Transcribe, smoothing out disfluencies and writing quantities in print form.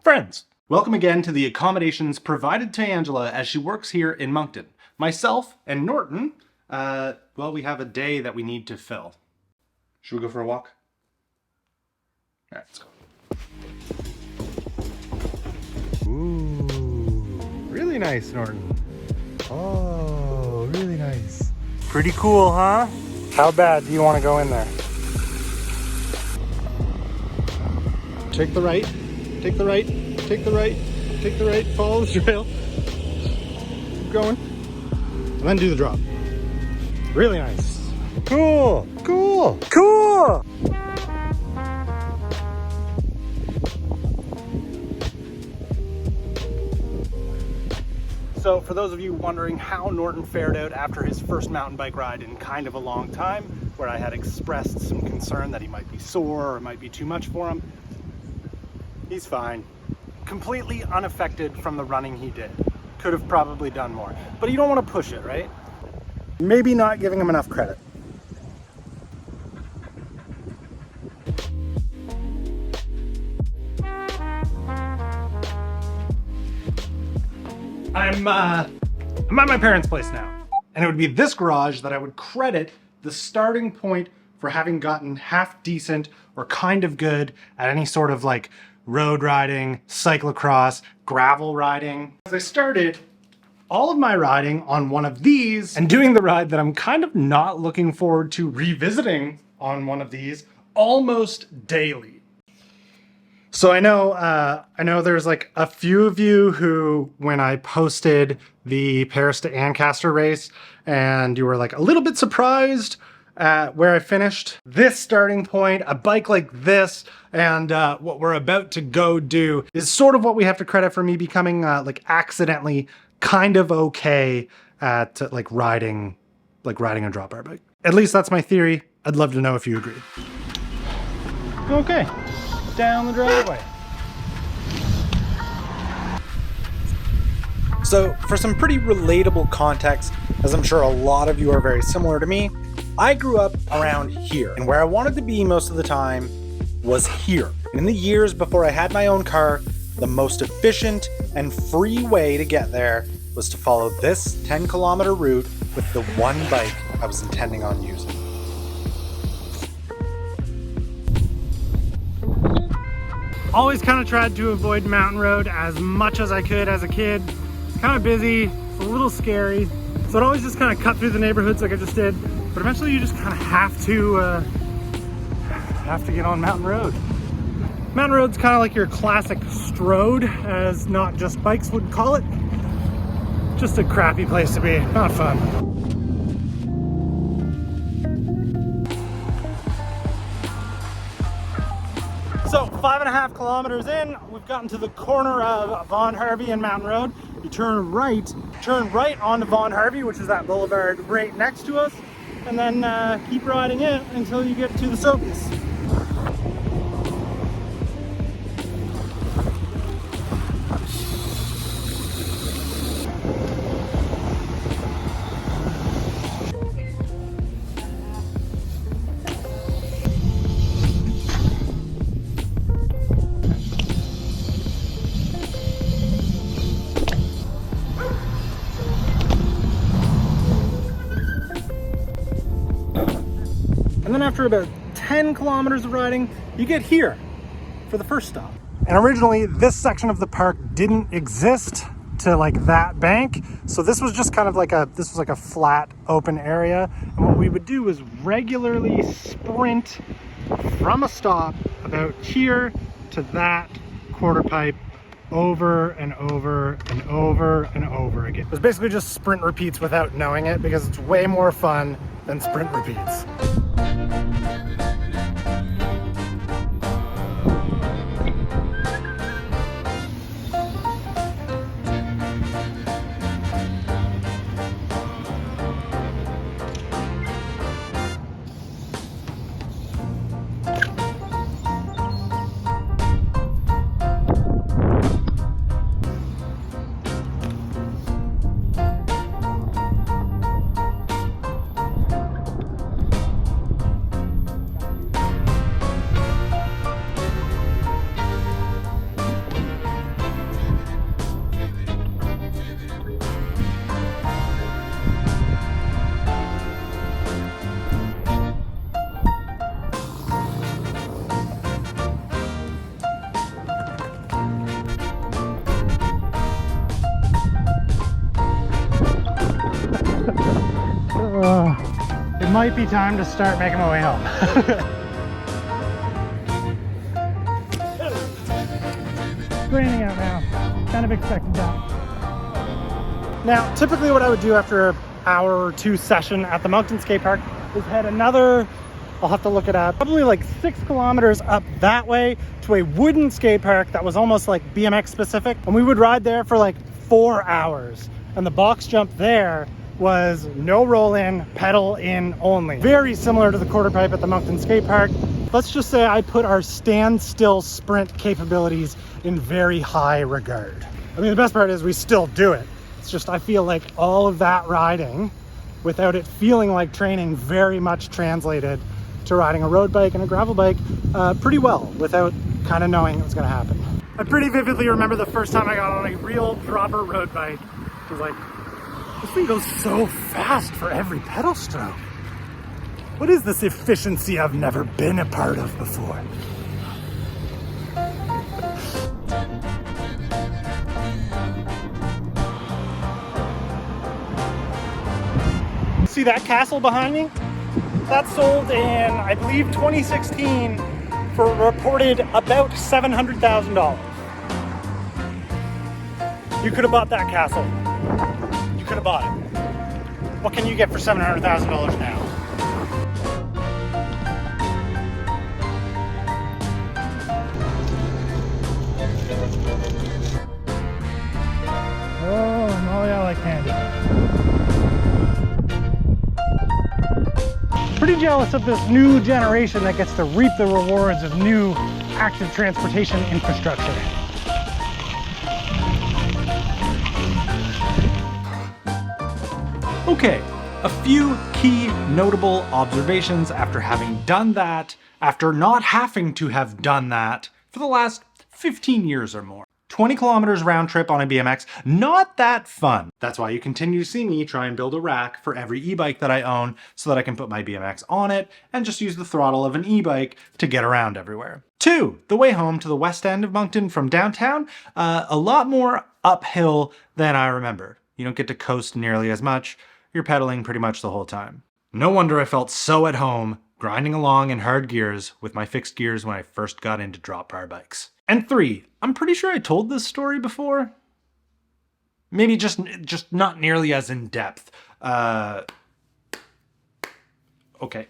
Friends, welcome again to the accommodations provided to Angela as she works here in Moncton. Myself and Norton, well, we have a day that we need to fill. Should we go for a walk? All right, let's go. Ooh, really nice, Norton. Oh, really nice. Pretty cool, huh? How bad do you want to go in there? Take the right, take the right, take the right, take the right, follow the trail. Keep going. And then do the drop. Really nice. Cool, cool, cool! So for those of you wondering how Norton fared out after his first mountain bike ride in kind of a long time, where I had expressed some concern that he might be sore or it might be too much for him, he's fine. Completely unaffected from the running he did. Could have probably done more, but you don't want to push it, right? Maybe not giving him enough credit. I'm at my parents' place now, and it would be this garage that I would credit the starting point for having gotten half decent or kind of good at any sort of like road riding, cyclocross, gravel riding. As I started all of my riding on one of these and doing the ride that I'm kind of not looking forward to revisiting on one of these almost daily. So I know there's like a few of you who, when I posted the Paris to Ancaster race, and you were like a little bit surprised at where I finished. This starting point, a bike like this, and what we're about to go do is sort of what we have to credit for me becoming like accidentally kind of okay at like riding a drop bar bike. At least that's my theory. I'd love to know if you agree. Okay, down the driveway. So for some pretty relatable context, as I'm sure a lot of you are very similar to me, I grew up around here, and where I wanted to be most of the time was here. And in the years before I had my own car, the most efficient and free way to get there was to follow this 10-kilometer route with the one bike I was intending on using. Always kind of tried to avoid Mountain Road as much as I could as a kid. It's kind of busy, it's a little scary, so I'd always just kind of cut through the neighborhoods like I just did. But eventually you just kind of have to get on Mountain Road. Mountain Road's kind of like your classic strode, as not just bikes would call it. Just a crappy place to be, not fun. So 5.5 kilometers in, we've gotten to the corner of Vaughan Harvey and Mountain Road. You turn right onto Vaughan Harvey, which is that boulevard right next to us, and then keep riding it until you get to the Soapies. And then after about 10 kilometers of riding, you get here for the first stop. And originally this section of the park didn't exist to like that bank. So this was just kind of like a flat open area. And what we would do is regularly sprint from a stop about here to that quarter pipe over and over and over and over again. It's basically just sprint repeats without knowing it, because it's way more fun than sprint repeats. might be time to start making my way home. It's raining out now. Kind of expected that. Now, typically what I would do after an hour or two session at the Moncton Skate Park is head another, I'll have to look it up, probably like 6 kilometers up that way to a wooden skate park that was almost like BMX specific. And we would ride there for like 4 hours. And the box jump there was no roll in, pedal in only. Very similar to the quarter pipe at the Moncton Skate Park. Let's just say I put our standstill sprint capabilities in very high regard. I mean, the best part is we still do it. It's just, I feel like all of that riding without it feeling like training very much translated to riding a road bike and a gravel bike pretty well without kind of knowing it was going to happen. I pretty vividly remember the first time I got on a real proper road bike. It was like, this thing goes so fast for every pedal stroke. What is this efficiency I've never been a part of before? See that castle behind me? That sold in, I believe, 2016 for reported about $700,000. You could have bought that castle. You could have bought it. What can you get for $700,000 now? Oh, Molly, I like candy. Pretty jealous of this new generation that gets to reap the rewards of new active transportation infrastructure. Okay, a few key notable observations after having done that, after not having to have done that for the last 15 years or more. 20 kilometers round trip on a BMX, not that fun. That's why you continue to see me try and build a rack for every e-bike that I own so that I can put my BMX on it and just use the throttle of an e-bike to get around everywhere. 2, the way home to the west end of Moncton from downtown, a lot more uphill than I remember. You don't get to coast nearly as much. You're pedaling pretty much the whole time. No wonder I felt so at home grinding along in hard gears with my fixed gears when I first got into drop bar bikes. And 3, I'm pretty sure I told this story before. Maybe just not nearly as in depth. Okay.